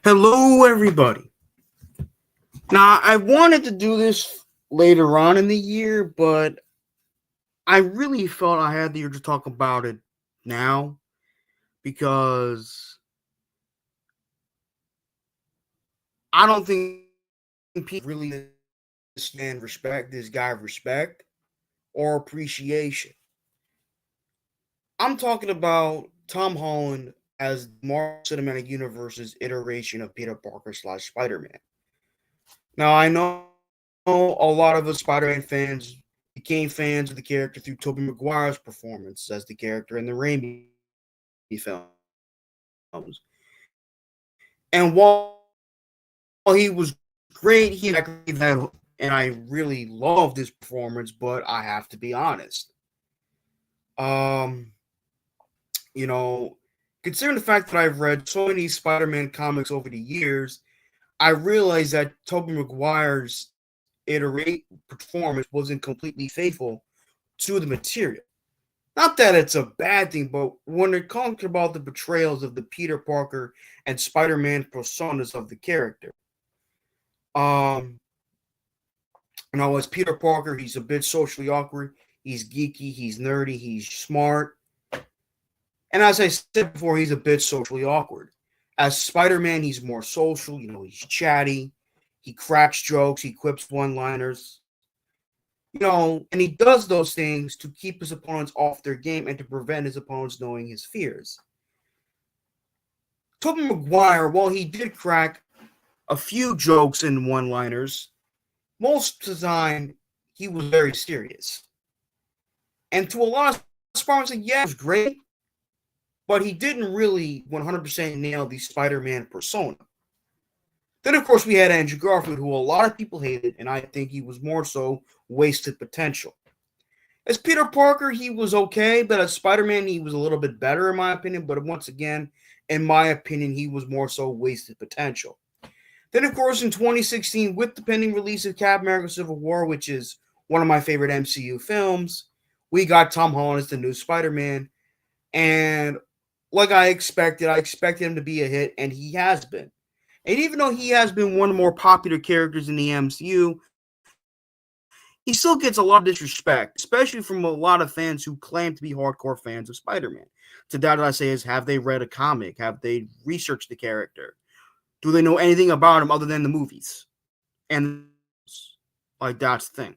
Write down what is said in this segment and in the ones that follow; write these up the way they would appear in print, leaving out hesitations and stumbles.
Hello, everybody. Now, I wanted to do this later on in the year, but I really felt I had the urge to talk about it now because I don't think people really understand respect this guy respect or appreciation. I'm talking about Tom Holland as Marvel Cinematic Universe's iteration of Peter Parker slash Spider-Man. Now, I know a lot of us Spider-Man fans became fans of the character through Tobey Maguire's performance as the character in the Raimi films. And while he was great, he exactly that, and I really loved his performance. But I have to be honest, um, you know, considering the fact that I've read so many Spider-Man comics over the years, I realized that Tobey Maguire's iterate performance wasn't completely faithful to the material. Not that it's a bad thing, but when it comes about the portrayals of the Peter Parker and Spider-Man personas of the character, um, as Peter Parker, he's a bit socially awkward. He's geeky. He's nerdy. He's smart. And as I said before, he's a bit socially awkward. As Spider-Man, he's more social. He's chatty. He cracks jokes. He quips one-liners. And he does those things to keep his opponents off their game and to prevent his opponents knowing his fears. Tobey Maguire, while he did crack a few jokes and one-liners, most of the time he was very serious. And to a lot of Spider-Man, yeah, it was great, but he didn't really 100% nail the Spider-Man persona. Then, of course, we had Andrew Garfield, who a lot of people hated, and I think he was more so wasted potential. As Peter Parker, he was okay, but as Spider-Man, he was a little bit better, in my opinion. But once again, in my opinion, he was more so wasted potential. Then, of course, in 2016, with the pending release of Captain America Civil War, which is one of my favorite MCU films, we got Tom Holland as the new Spider-Man. And like I expected him to be a hit, and he has been. And even though he has been one of the more popular characters in the MCU, he still gets a lot of disrespect, especially from a lot of fans who claim to be hardcore fans of Spider-Man. To that, I say is, have they read a comic? Have they researched the character? Do they know anything about him other than the movies? And like that's the thing.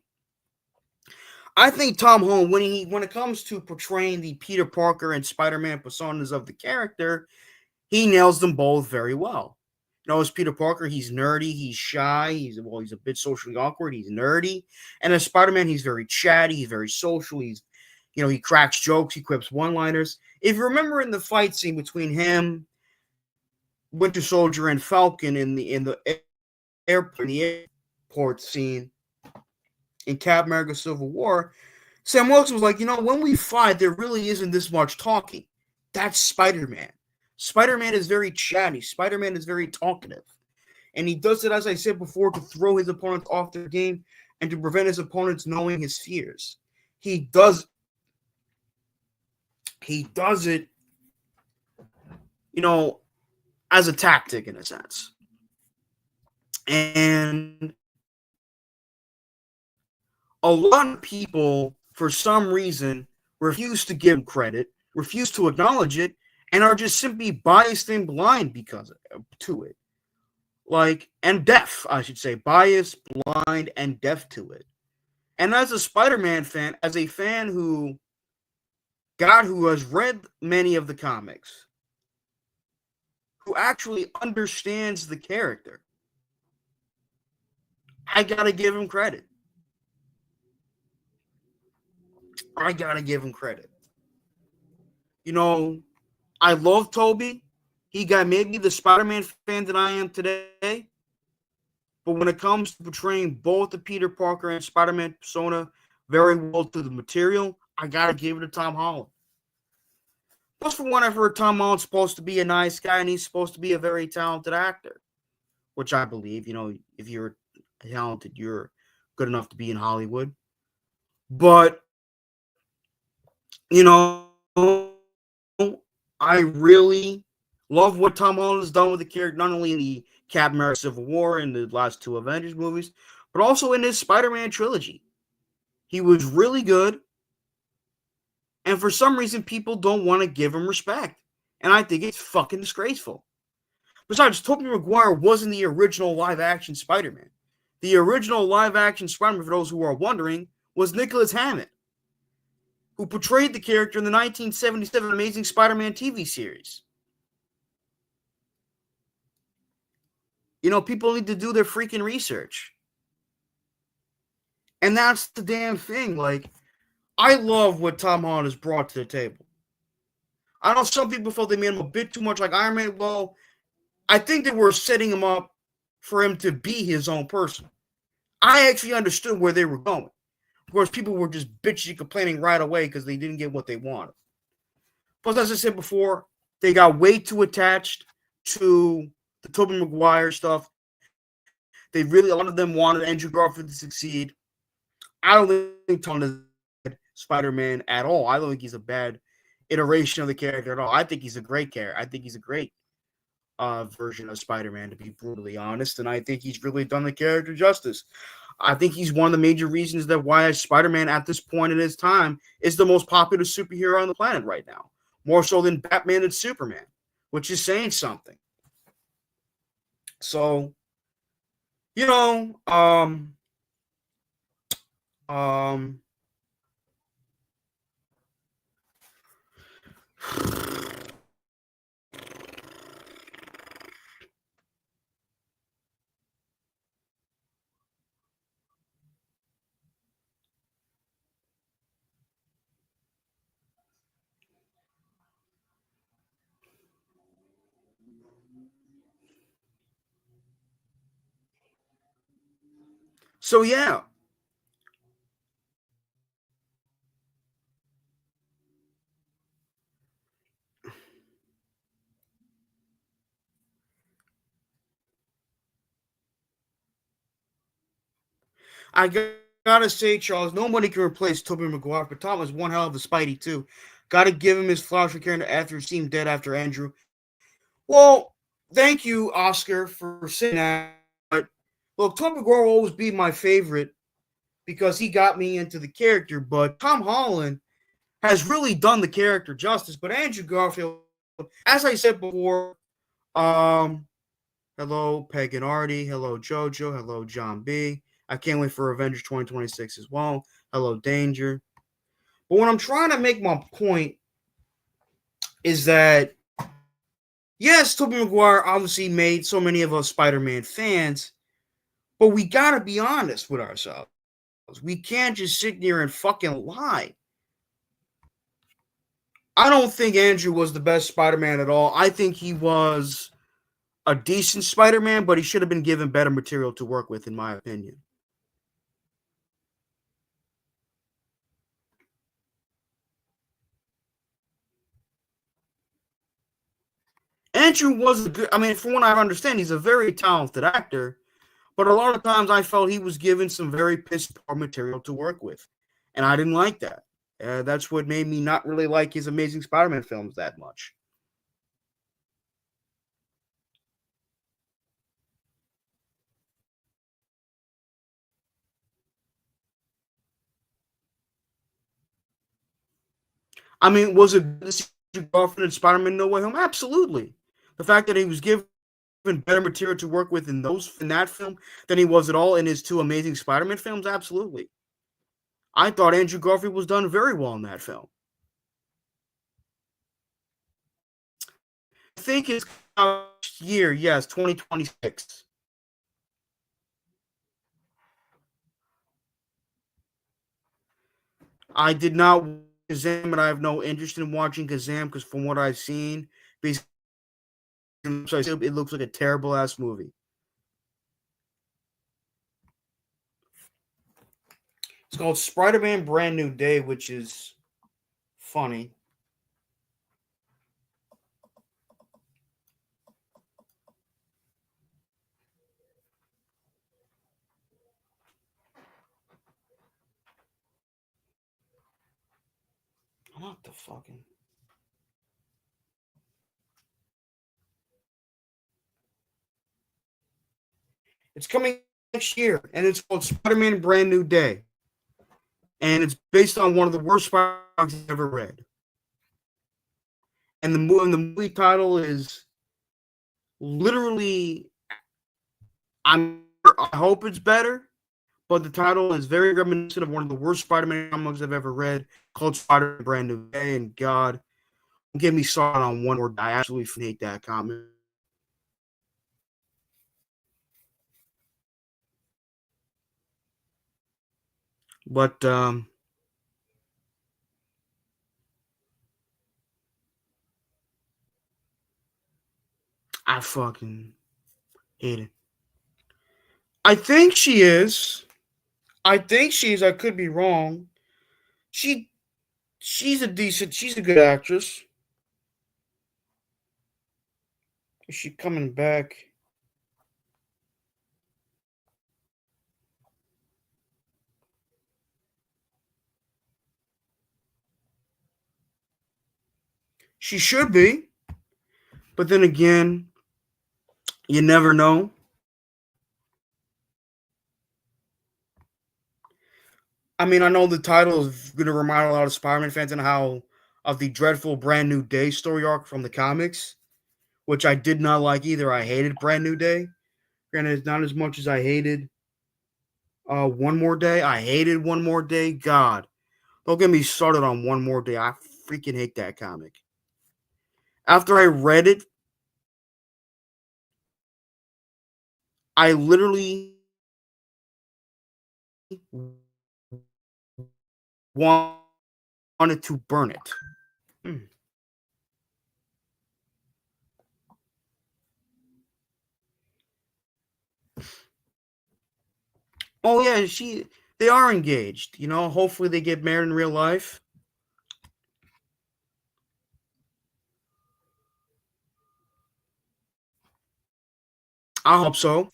I think Tom Holland, when it comes to portraying the Peter Parker and Spider-Man personas of the character, he nails them both very well. As Peter Parker, he's nerdy, he's shy, he's a bit socially awkward, he's nerdy. And as Spider-Man, he's very chatty, he's very social, he cracks jokes, he quips one-liners. If you remember in the fight scene between him, Winter Soldier, and Falcon in the airport scene in Captain America Civil War, Sam Wilson was like, when we fight, there really isn't this much talking. That's Spider-Man. Spider-Man is very chatty. Spider-Man is very talkative. And he does it, as I said before, to throw his opponents off their game and to prevent his opponents knowing his fears. He does it, as a tactic in a sense. And a lot of people, for some reason, refuse to give him credit, refuse to acknowledge it, and are just simply biased and blind to it. And deaf, I should say. Biased, blind, and deaf to it. And as a Spider-Man fan, as a fan who has read many of the comics, who actually understands the character, I gotta give him credit. I love Toby. He got maybe the Spider-Man fan that I am today. But when it comes to portraying both the Peter Parker and Spider-Man persona very well to the material, I gotta give it to Tom Holland. Plus, for one, I've heard Tom Holland's supposed to be a nice guy and he's supposed to be a very talented actor, which I believe. If you're talented, you're good enough to be in Hollywood. But I really Love what Tom Holland has done with the character, not only in the Captain America Civil War and the last two Avengers movies, but also in his Spider-Man trilogy. He was really good, and for some reason, people don't want to give him respect. And I think it's fucking disgraceful. Besides, Tobey Maguire wasn't the original live-action Spider-Man. The original live-action Spider-Man, for those who are wondering, was Nicholas Hammond, who portrayed the character in the 1977 Amazing Spider-Man TV series. You know, people need to do their freaking research. And that's the damn thing. Like, I love what Tom Holland has brought to the table. I know some people felt they made him a bit too much like Iron Man. Well, I think they were setting him up for him to be his own person. I actually understood where they were going. Of course, people were just bitching, complaining right away because they didn't get what they wanted. Plus, as I said before, they got way too attached to the Tobey Maguire stuff. A lot of them wanted Andrew Garfield to succeed. I don't think Tom is Spider-Man at all. I don't think he's a bad iteration of the character at all. I think he's a great character. I think he's a great version of Spider-Man, to be brutally honest, and I think he's really done the character justice. I think he's one of the major reasons that why Spider-Man at this point in his time is the most popular superhero on the planet right now, more so than Batman and Superman, which is saying something. So, you know, so yeah, I gotta say, Charles, nobody can replace Tobey Maguire, but Tom is one hell of a Spidey too. Gotta give him his flowers for character after he seemed dead after Andrew. Well, thank you, Oscar, for saying that. But look, Tobey Maguire will always be my favorite because he got me into the character. But Tom Holland has really done the character justice. But Andrew Garfield, as I said before, um, hello Peg and Artie, hello JoJo, hello John B. I can't wait for Avengers 2026 as well. Hello Danger. But what I'm trying to make my point is that yes, Tobey Maguire obviously made so many of us Spider-Man fans, but we gotta be honest with ourselves. We can't just sit here and fucking lie. I don't think Andrew was the best Spider-Man at all. I think he was a decent Spider-Man, but he should have been given better material to work with, in my opinion. Andrew was a good. I mean, from what I understand, he's a very talented actor. But a lot of times, I felt he was given some very piss poor material to work with, and I didn't like that. That's what made me not really like his Amazing Spider-Man films that much. I mean, was it good to see Garfield and Spider-Man No Way Home? Absolutely. The fact that he was given better material to work with in that film than he was at all in his two Amazing Spider-Man films, absolutely. I thought Andrew Garfield was done very well in that film. I think it's year, yes, 2026. I did not watch Kazam, and I have no interest in watching Kazam because from what I've seen, basically, it looks like a terrible ass movie. It's called Spider-Man Brand New Day, which is funny. What the fucking It's coming next year, and it's called Spider-Man: Brand New Day, and it's based on one of the worst Spider-Man comics I've ever read. And the movie title is literally, I hope it's better, but the title is very reminiscent of one of the worst Spider-Man comics I've ever read, called Spider-Man: Brand New Day. And God, don't get me started on one word. I absolutely hate that comic. But I fucking hate it. I think she is. I think she is. I could be wrong. She she's a good actress. Is she coming back? She should be. But then again, you never know. I mean, I know the title is going to remind a lot of Spider-Man fans and how of the dreadful Brand New Day story arc from the comics, which I did not like either. I hated Brand New Day. Granted, it's not as much as I hated One More Day. I hated One More Day. God, don't get me started on One More Day. I freaking hate that comic. After I read it, I literally wanted to burn it. Hmm. Oh yeah, they are engaged. You know, hopefully they get married in real life. I hope so.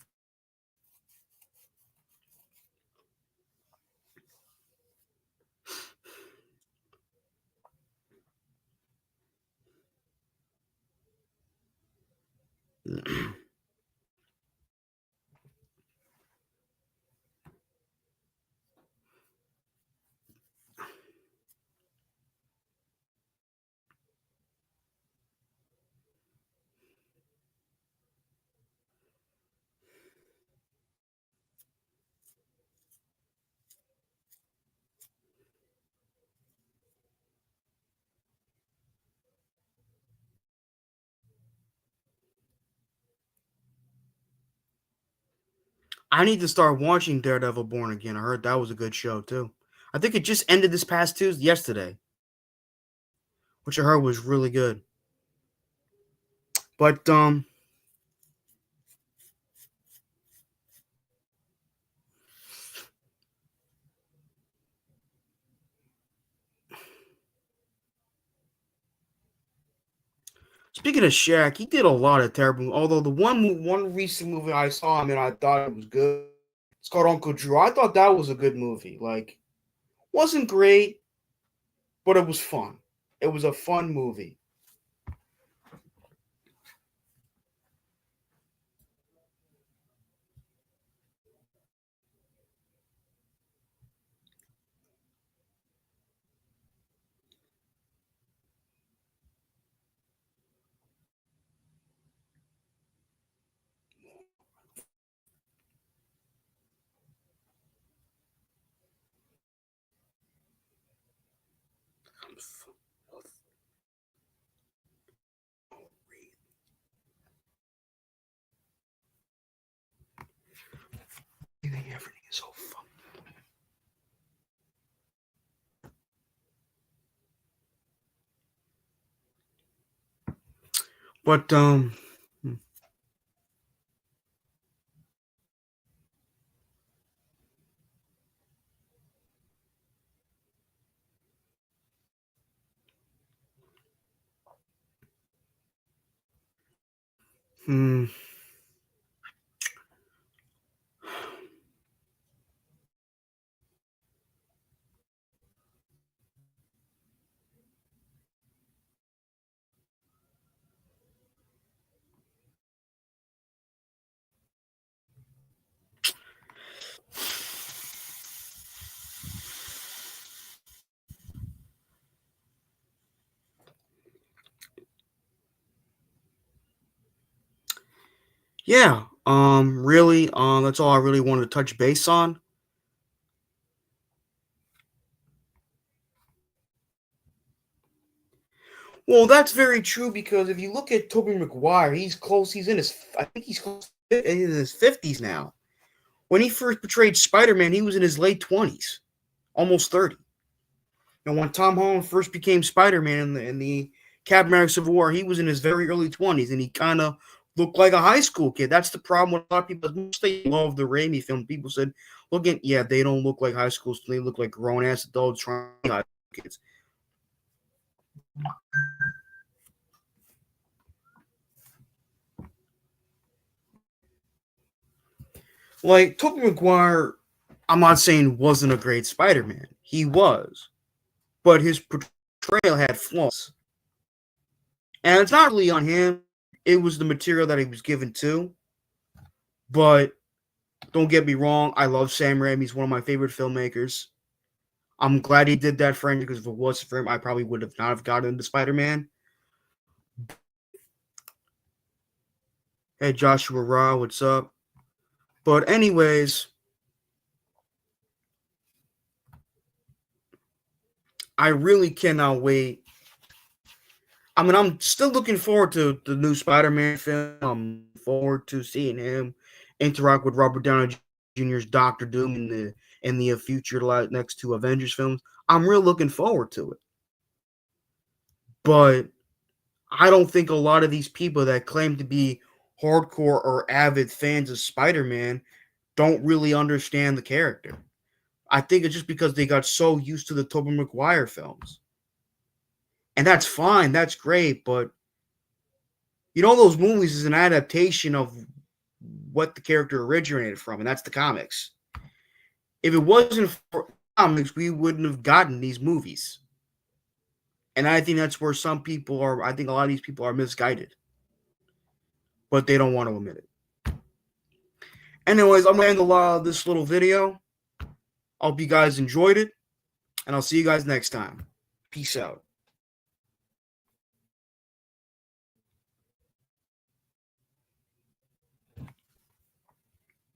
I need to start watching Daredevil Born Again. I heard that was a good show too. I think it just ended this past Tuesday, yesterday, which I heard was really good. But speaking of Shaq, he did a lot of terrible. Although the one recent movie I saw him in, I thought it was good. It's called Uncle Drew. I thought that was a good movie. Like, wasn't great, but it was fun. It was a fun movie. Everything is so fun. But hmm, Yeah, really, that's all I really wanted to touch base on. Well, that's very true because if you look at Tobey Maguire, he's close. He's in his, I think he's close in his 50s now. When he first portrayed Spider-Man, he was in his late 20s, almost 30. And when Tom Holland first became Spider-Man in the Captain America Civil War, he was in his very early 20s, and he kind of looked like a high school kid. That's the problem with a lot of people. Most they love the Raimi film. People said, "Look at yeah, they don't look like high school. They look like grown ass adults trying to be high school kids." Like Tobey Maguire, I'm not saying wasn't a great Spider-Man. He was, but his portrayal had flaws, and it's not really on him. It was the material that he was given to. But don't get me wrong, I love Sam Raimi. He's one of my favorite filmmakers. I'm glad he did that for him because if it wasn't for him, I probably would have not have gotten into Spider-Man. Hey, Joshua Ra, what's up? But anyways, I really cannot wait. I mean, I'm still looking forward to the new Spider-Man film. I'm forward to seeing him interact with Robert Downey Jr.'s Doctor Doom in the future next two Avengers films. I'm real looking forward to it. But I don't think a lot of these people that claim to be hardcore or avid fans of Spider-Man don't really understand the character. I think it's just because they got so used to the Tobey Maguire films. And that's fine, that's great, but those movies is an adaptation of what the character originated from, and that's the comics. If it wasn't for comics, we wouldn't have gotten these movies. And I think that's where some people are, I think a lot of these people are misguided, but they don't want to admit it. Anyways, I'm going to end this little video. I hope you guys enjoyed it, and I'll see you guys next time. Peace out.